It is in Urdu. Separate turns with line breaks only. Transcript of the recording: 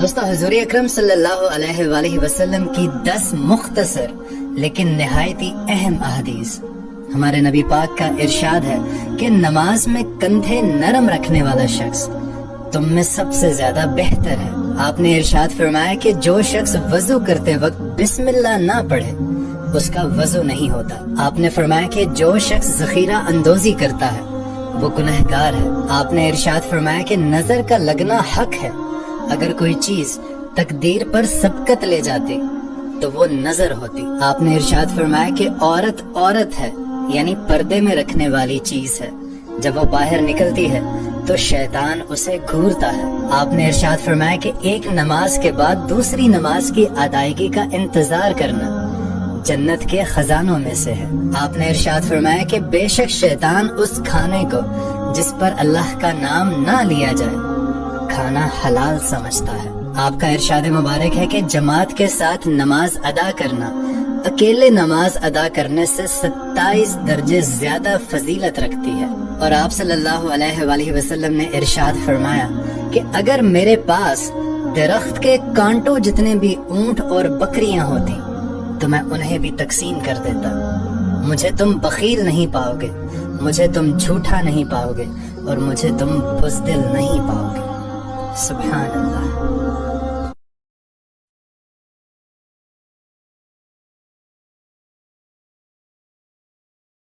دوستو حضور اکرم صلی اللہ علیہ وآلہ وسلم کی 10 مختصر لیکن نہایتی اہم احادیث۔ ہمارے نبی پاک کا ارشاد ہے کہ نماز میں کندھے نرم رکھنے والا شخص تم میں سب سے زیادہ بہتر ہے۔ آپ نے ارشاد فرمایا کہ جو شخص وضو کرتے وقت بسم اللہ نہ پڑھے اس کا وضو نہیں ہوتا۔ آپ نے فرمایا کہ جو شخص ذخیرہ اندوزی کرتا ہے وہ گنہگار ہے۔ آپ نے ارشاد فرمایا کہ نظر کا لگنا حق ہے، اگر کوئی چیز تقدیر پر سبقت لے جاتی تو وہ نظر ہوتی۔ آپ نے ارشاد فرمایا کہ عورت ہے، یعنی پردے میں رکھنے والی چیز ہے، جب وہ باہر نکلتی ہے تو شیطان اسے گھورتا ہے۔ آپ نے ارشاد فرمایا کہ ایک نماز کے بعد دوسری نماز کی ادائیگی کا انتظار کرنا جنت کے خزانوں میں سے ہے۔ آپ نے ارشاد فرمایا کہ بے شک شیطان اس کھانے کو جس پر اللہ کا نام نہ لیا جائے کھانا حلال سمجھتا ہے۔ آپ کا ارشاد مبارک ہے کہ جماعت کے ساتھ نماز ادا کرنا اکیلے نماز ادا کرنے سے 27 درجے زیادہ فضیلت رکھتی ہے۔ اور آپ صلی اللہ علیہ وآلہ وسلم نے ارشاد فرمایا کہ اگر میرے پاس درخت کے کانٹوں جتنے بھی اونٹ اور بکریاں ہوتی تو میں انہیں بھی تقسیم کر دیتا۔ مجھے تم بخیل نہیں پاؤ گے، مجھے تم جھوٹا نہیں پاؤ گے، اور مجھے تم بزدل نہیں پاؤ گے۔ سبحان اللہ۔